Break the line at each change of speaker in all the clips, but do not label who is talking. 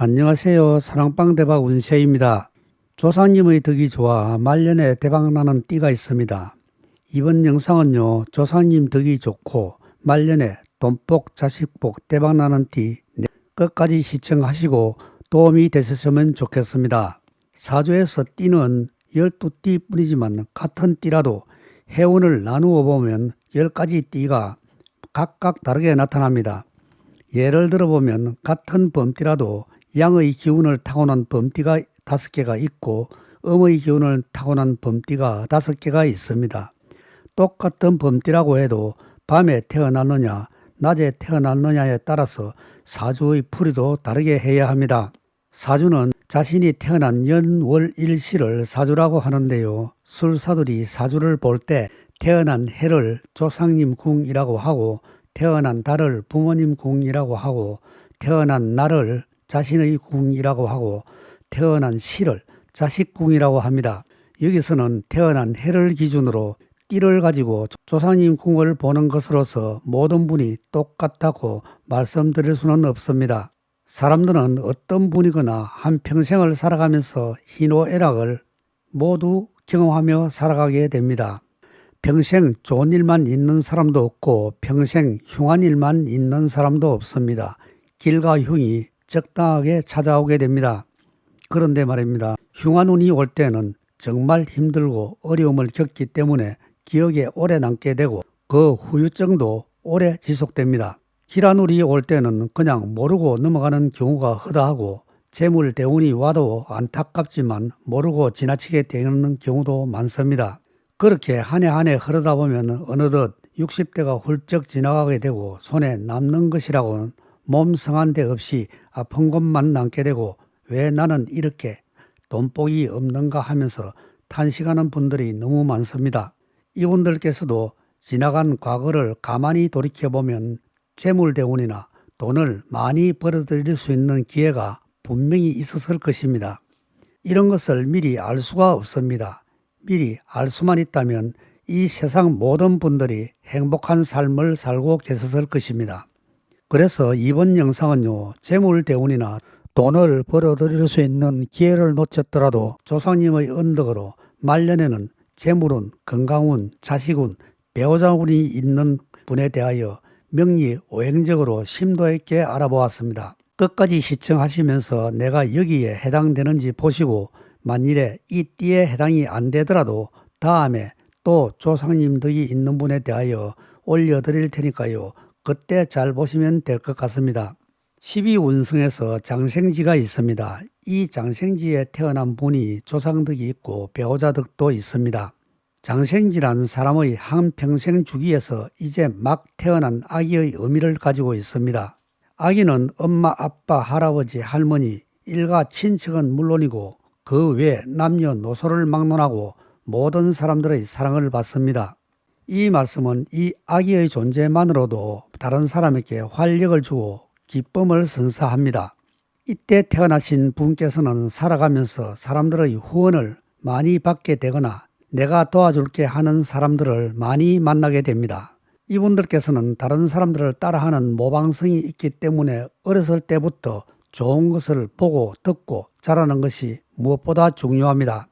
안녕하세요. 사랑방 대박 운세입니다. 조상님의 덕이 좋아 말년에 대박나는 띠가 있습니다. 이번 영상은요, 조상님 덕이 좋고 말년에 돈복 자식복 대박나는 띠 끝까지 시청하시고 도움이 되셨으면 좋겠습니다. 사주에서 띠는 12띠 뿐이지만 같은 띠라도 해운을 나누어 보면 10가지 띠가 각각 다르게 나타납니다. 예를 들어보면 같은 범띠라도 양의 기운을 타고난 범띠가 5개가 있고 음의 기운을 타고난 범띠가 5개가 있습니다. 똑같은 범띠라고 해도 밤에 태어났느냐 낮에 태어났느냐에 따라서 사주의 풀이도 다르게 해야 합니다. 사주는 자신이 태어난 연, 월, 일시를 사주라고 하는데요. 술사들이 사주를 볼 때 태어난 해를 조상님 궁이라고 하고 태어난 달을 부모님 궁이라고 하고 태어난 날을 자신의 궁이라고 하고 태어난 시를 자식 궁이라고 합니다. 여기서는 태어난 해를 기준으로 띠를 가지고 조상님 궁을 보는 것으로서 모든 분이 똑같다고 말씀드릴 수는 없습니다. 사람들은 어떤 분이거나 한평생을 살아가면서 희노애락을 모두 경험하며 살아가게 됩니다. 평생 좋은 일만 있는 사람도 없고 평생 흉한 일만 있는 사람도 없습니다. 길과 흉이 적당하게 찾아오게 됩니다. 그런데 말입니다. 흉한 운이 올 때는 정말 힘들고 어려움을 겪기 때문에 기억에 오래 남게 되고 그 후유증도 오래 지속됩니다. 길한 운이 올 때는 그냥 모르고 넘어가는 경우가 허다하고 재물 대운이 와도 안타깝지만 모르고 지나치게 되는 경우도 많습니다. 그렇게 한 해 한 해 흐르다 보면 어느덧 60대가 훌쩍 지나가게 되고 손에 남는 것이라고는 몸 성한 데 없이 아픈 것만 남게 되고 왜 나는 이렇게 돈복이 없는가 하면서 탄식하는 분들이 너무 많습니다. 이분들께서도 지나간 과거를 가만히 돌이켜보면 재물대운이나 돈을 많이 벌어들일 수 있는 기회가 분명히 있었을 것입니다. 이런 것을 미리 알 수가 없습니다. 미리 알 수만 있다면 이 세상 모든 분들이 행복한 삶을 살고 계셨을 것입니다. 그래서 이번 영상은요, 재물대운이나 돈을 벌어들일 수 있는 기회를 놓쳤더라도 조상님의 언덕으로 말년에는 재물운, 건강운, 자식운, 배우자운이 있는 분에 대하여 명리오행적으로 심도 있게 알아보았습니다. 끝까지 시청하시면서 내가 여기에 해당되는지 보시고 만일에 이 띠에 해당이 안 되더라도 다음에 또 조상님 덕이 있는 분에 대하여 올려드릴 테니까요. 그때 잘 보시면 될 것 같습니다. 12운성에서 장생지가 있습니다. 이 장생지에 태어난 분이 조상덕이 있고 배우자덕도 있습니다. 장생지란 사람의 한평생 주기에서 이제 막 태어난 아기의 의미를 가지고 있습니다. 아기는 엄마, 아빠, 할아버지, 할머니, 일가 친척은 물론이고 그 외 남녀노소를 막론하고 모든 사람들의 사랑을 받습니다. 이 말씀은 이 아기의 존재만으로도 다른 사람에게 활력을 주고 기쁨을 선사합니다. 이때 태어나신 분께서는 살아가면서 사람들의 후원을 많이 받게 되거나 내가 도와줄게 하는 사람들을 많이 만나게 됩니다. 이분들께서는 다른 사람들을 따라하는 모방성이 있기 때문에 어렸을 때부터 좋은 것을 보고 듣고 자라는 것이 무엇보다 중요합니다.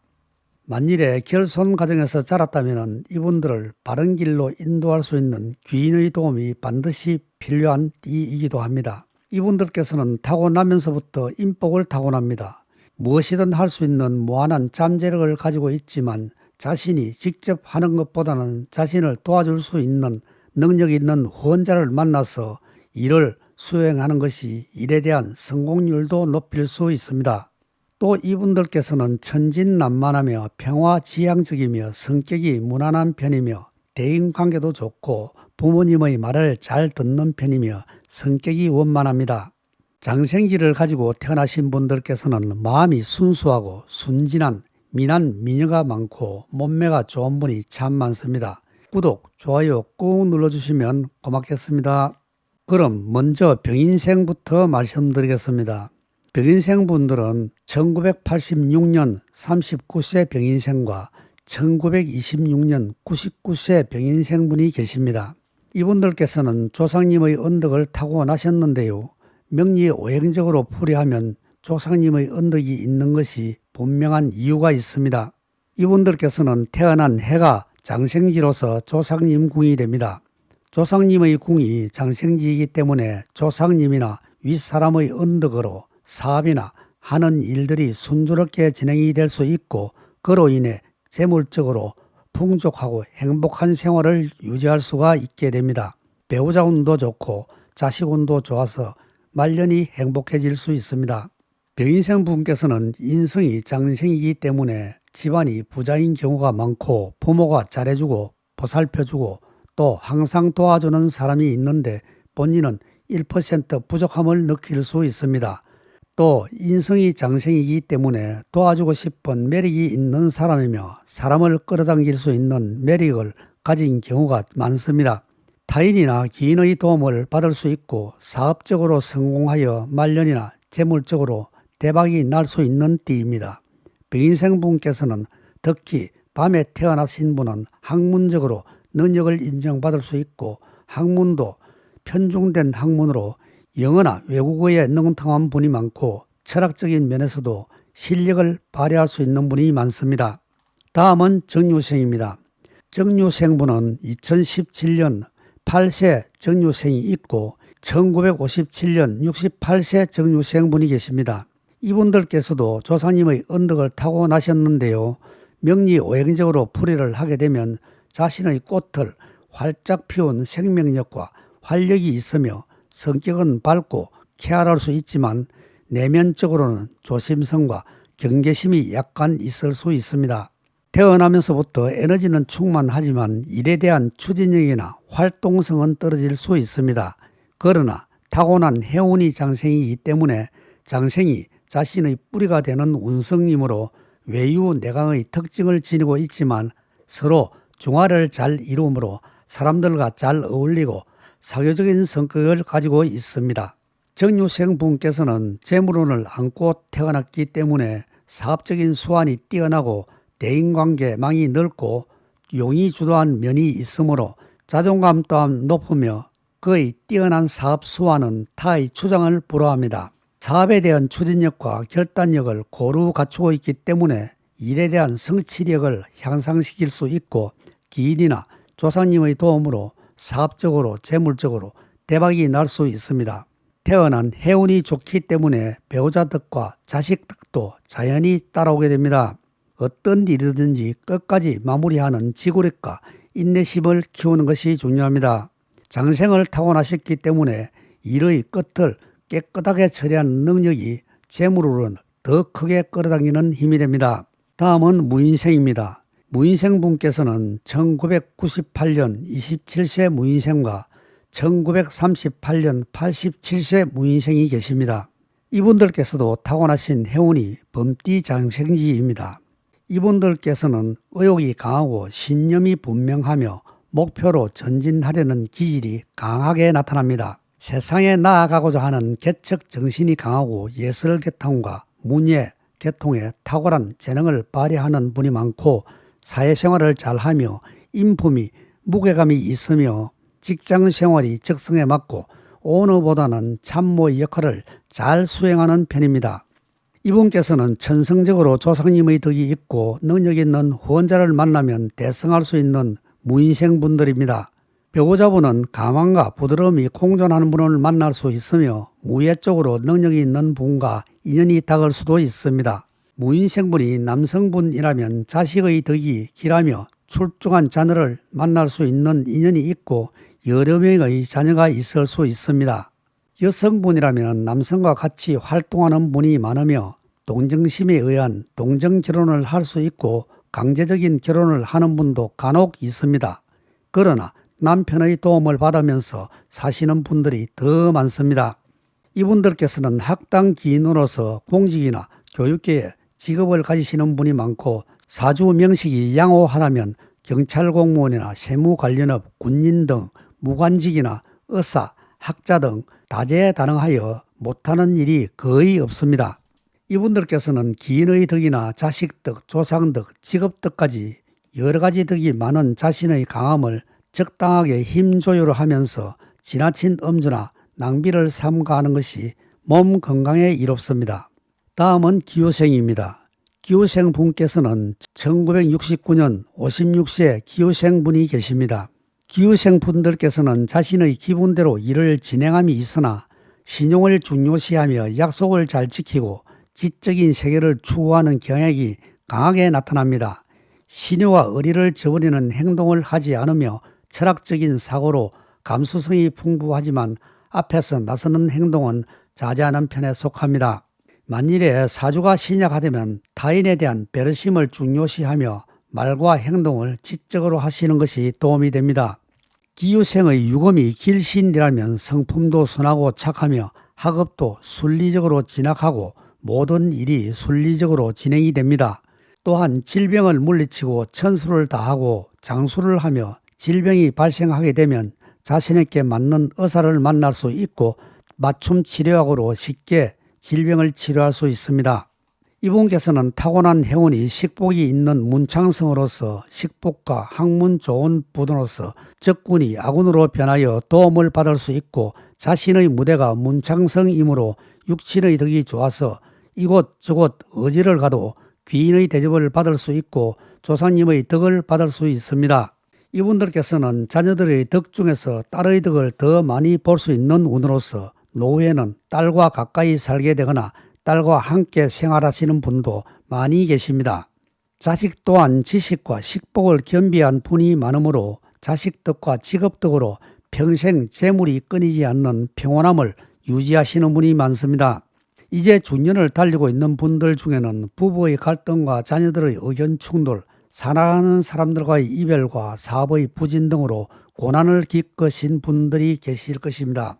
만일에 결손 가정에서 자랐다면 이분들을 바른 길로 인도할 수 있는 귀인의 도움이 반드시 필요한 띠이기도 합니다. 이분들께서는 타고나면서부터 인복을 타고납니다. 무엇이든 할 수 있는 무한한 잠재력을 가지고 있지만 자신이 직접 하는 것보다는 자신을 도와줄 수 있는 능력 있는 후원자를 만나서 일을 수행하는 것이 일에 대한 성공률도 높일 수 있습니다. 또 이분들께서는 천진난만하며 평화지향적이며 성격이 무난한 편이며 대인관계도 좋고 부모님의 말을 잘 듣는 편이며 성격이 원만합니다. 장생지를 가지고 태어나신 분들께서는 마음이 순수하고 순진한 미남 미녀가 많고 몸매가 좋은 분이 참 많습니다. 구독, 좋아요 꾹 눌러주시면 고맙겠습니다. 그럼 먼저 병인생부터 말씀드리겠습니다. 병인생분들은 1986년 39세 병인생과 1926년 99세 병인생분이 계십니다. 이분들께서는 조상님의 언덕을 타고 나셨는데요. 명리오행적으로 풀이하면 조상님의 언덕이 있는 것이 분명한 이유가 있습니다. 이분들께서는 태어난 해가 장생지로서 조상님 궁이 됩니다. 조상님의 궁이 장생지이기 때문에 조상님이나 윗사람의 언덕으로 사업이나 하는 일들이 순조롭게 진행이 될 수 있고 그로 인해 재물적으로 풍족하고 행복한 생활을 유지할 수가 있게 됩니다. 배우자 운도 좋고 자식 운도 좋아서 말년이 행복해질 수 있습니다. 병인생 분께서는 인성이 장생이기 때문에 집안이 부자인 경우가 많고 부모가 잘해주고 보살펴주고 또 항상 도와주는 사람이 있는데 본인은 1% 부족함을 느낄 수 있습니다. 또 인성이 장생이기 때문에 도와주고 싶은 매력이 있는 사람이며 사람을 끌어당길 수 있는 매력을 가진 경우가 많습니다. 타인이나 기인의 도움을 받을 수 있고 사업적으로 성공하여 말년이나 재물적으로 대박이 날 수 있는 띠입니다. 병인생 분께서는 특히 밤에 태어나신 분은 학문적으로 능력을 인정받을 수 있고 학문도 편중된 학문으로 영어나 외국어에 능통한 분이 많고 철학적인 면에서도 실력을 발휘할 수 있는 분이 많습니다. 다음은 정유생입니다. 정유생분은 2017년 8세 정유생이 있고 1957년 68세 정유생분이 계십니다. 이분들께서도 조상님의 언덕을 타고 나셨는데요. 명리 오행적으로 풀이를 하게 되면 자신의 꽃을 활짝 피운 생명력과 활력이 있으며 성격은 밝고 쾌활할 수 있지만 내면적으로는 조심성과 경계심이 약간 있을 수 있습니다. 태어나면서부터 에너지는 충만하지만 일에 대한 추진력이나 활동성은 떨어질 수 있습니다. 그러나 타고난 해운이 장생이기 때문에 장생이 자신의 뿌리가 되는 운성이므로 외유내강의 특징을 지니고 있지만 서로 중화를 잘 이루므로 사람들과 잘 어울리고 사교적인 성격을 가지고 있습니다. 정유생 분께서는 재물운을 안고 태어났기 때문에 사업적인 수완이 뛰어나고 대인관계망이 넓고 용이 주도한 면이 있으므로 자존감 또한 높으며 그의 뛰어난 사업 수완은 타의 추장을 불허합니다. 사업에 대한 추진력과 결단력을 고루 갖추고 있기 때문에 일에 대한 성취력을 향상시킬 수 있고 기인이나 조상님의 도움으로 사업적으로 재물적으로 대박이 날 수 있습니다. 태어난 해운이 좋기 때문에 배우자 덕과 자식 덕도 자연히 따라오게 됩니다. 어떤 일이든지 끝까지 마무리하는 지구력과 인내심을 키우는 것이 중요합니다. 장생을 타고나셨기 때문에 일의 끝을 깨끗하게 처리하는 능력이 재물로는 더 크게 끌어당기는 힘이 됩니다. 다음은 무인생입니다. 무인생 분께서는 1998년 27세 무인생과 1938년 87세 무인생이 계십니다. 이분들께서도 타고나신 해운이 범띠 장생지입니다. 이분들께서는 의욕이 강하고 신념이 분명하며 목표로 전진하려는 기질이 강하게 나타납니다. 세상에 나아가고자 하는 개척 정신이 강하고 예술 계통과 문예 계통에 탁월한 재능을 발휘하는 분이 많고 사회생활을 잘하며 인품이 무게감이 있으며 직장생활이 적성에 맞고 오너보다는 참모의 역할을 잘 수행하는 편입니다. 이분께서는 천성적으로 조상님의 덕이 있고 능력 있는 후원자를 만나면 대성할 수 있는 무인생 분들입니다. 배우자분은 가망과 부드러움이 공존하는 분을 만날 수 있으며 무예 쪽으로 능력이 있는 분과 인연이 닿을 수도 있습니다. 무인생분이 남성분이라면 자식의 덕이 길하며 출중한 자녀를 만날 수 있는 인연이 있고 여러 명의 자녀가 있을 수 있습니다. 여성분이라면 남성과 같이 활동하는 분이 많으며 동정심에 의한 동정 결혼을 할 수 있고 강제적인 결혼을 하는 분도 간혹 있습니다. 그러나 남편의 도움을 받으면서 사시는 분들이 더 많습니다. 이분들께서는 학당 기인으로서 공직이나 교육계에 직업을 가지시는 분이 많고 사주 명식이 양호하다면 경찰 공무원이나 세무 관련업, 군인 등 무관직이나 의사, 학자 등 다재다능하여 못하는 일이 거의 없습니다. 이분들께서는 기인의 덕이나 자식 덕, 조상 덕, 직업 덕까지 여러 가지 덕이 많은 자신의 강함을 적당하게 힘 조율을 하면서 지나친 엄주나 낭비를 삼가하는 것이 몸 건강에 이롭습니다. 다음은 기호생입니다. 기호생 분께서는 1969년 56세 기호생 분이 계십니다. 기호생 분들께서는 자신의 기분대로 일을 진행함이 있으나 신용을 중요시하며 약속을 잘 지키고 지적인 세계를 추구하는 경향이 강하게 나타납니다. 신효와 의리를 저버리는 행동을 하지 않으며 철학적인 사고로 감수성이 풍부하지만 앞에서 나서는 행동은 자제하는 편에 속합니다. 만일에 사주가 신약하다면 타인에 대한 배려심을 중요시하며 말과 행동을 지적으로 하시는 것이 도움이 됩니다. 기후생의 유금이 길신이라면 성품도 순하고 착하며 학업도 순리적으로 진학하고 모든 일이 순리적으로 진행이 됩니다. 또한 질병을 물리치고 천수를 다하고 장수를 하며 질병이 발생하게 되면 자신에게 맞는 의사를 만날 수 있고 맞춤 치료약으로 쉽게 질병을 치료할 수 있습니다. 이분께서는 타고난 행운이 식복이 있는 문창성으로서 식복과 학문 좋은 분으로서 적군이 아군으로 변하여 도움을 받을 수 있고 자신의 무대가 문창성이므로 육친의 덕이 좋아서 이곳저곳 어디를 가도 귀인의 대접을 받을 수 있고 조상님의 덕을 받을 수 있습니다. 이분들께서는 자녀들의 덕 중에서 딸의 덕을 더 많이 볼 수 있는 운으로서 노후에는 딸과 가까이 살게 되거나 딸과 함께 생활하시는 분도 많이 계십니다. 자식 또한 지식과 식복을 겸비한 분이 많으므로 자식 덕과 직업 덕으로 평생 재물이 끊이지 않는 평온함을 유지하시는 분이 많습니다. 이제 중년을 달리고 있는 분들 중에는 부부의 갈등과 자녀들의 의견 충돌, 사랑하는 사람들과의 이별과 사업의 부진 등으로 고난을 겪으신 분들이 계실 것입니다.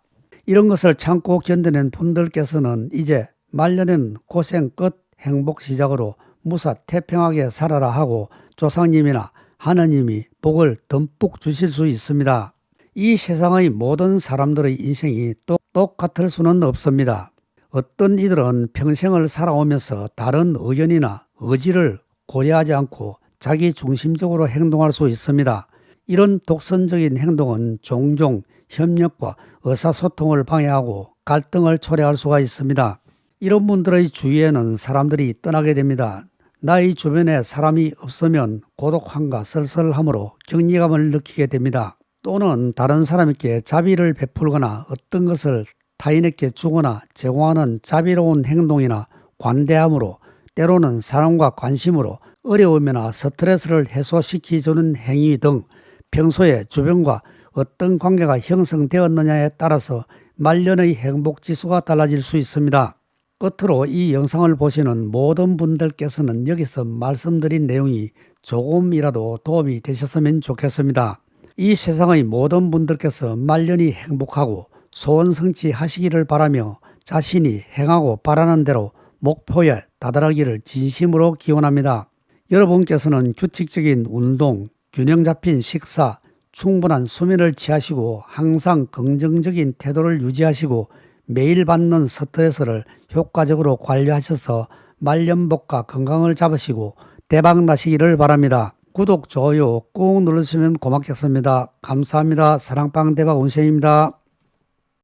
이런 것을 참고 견뎌낸 분들께서는 이제 말년엔 고생 끝 행복 시작으로 무사 태평하게 살아라 하고 조상님이나 하느님이 복을 듬뿍 주실 수 있습니다. 이 세상의 모든 사람들의 인생이 똑같을 수는 없습니다. 어떤 이들은 평생을 살아오면서 다른 의견이나 의지를 고려하지 않고 자기 중심적으로 행동할 수 있습니다. 이런 독선적인 행동은 종종 협력과 의사소통을 방해하고 갈등을 초래할 수가 있습니다. 이런 분들의 주위에는 사람들이 떠나게 됩니다. 나의 주변에 사람이 없으면 고독함과 쓸쓸함으로 격리감을 느끼게 됩니다. 또는 다른 사람에게 자비를 베풀거나 어떤 것을 타인에게 주거나 제공하는 자비로운 행동이나 관대함으로 때로는 사랑과 관심으로 어려움이나 스트레스를 해소시켜주는 행위 등 평소에 주변과 어떤 관계가 형성되었느냐에 따라서 말년의 행복지수가 달라질 수 있습니다. 끝으로 이 영상을 보시는 모든 분들께서는 여기서 말씀드린 내용이 조금이라도 도움이 되셨으면 좋겠습니다. 이 세상의 모든 분들께서 말년이 행복하고 소원 성취하시기를 바라며 자신이 행하고 바라는 대로 목표에 다다르기를 진심으로 기원합니다. 여러분께서는 규칙적인 운동, 균형 잡힌 식사, 충분한 수면을 취하시고 항상 긍정적인 태도를 유지하시고 매일 받는 스트레스를 효과적으로 관리하셔서 말년복과 건강을 잡으시고 대박 나시기를 바랍니다. 구독, 좋아요 꾹 눌러주시면 고맙겠습니다. 감사합니다. 사랑방 대박 운세입니다.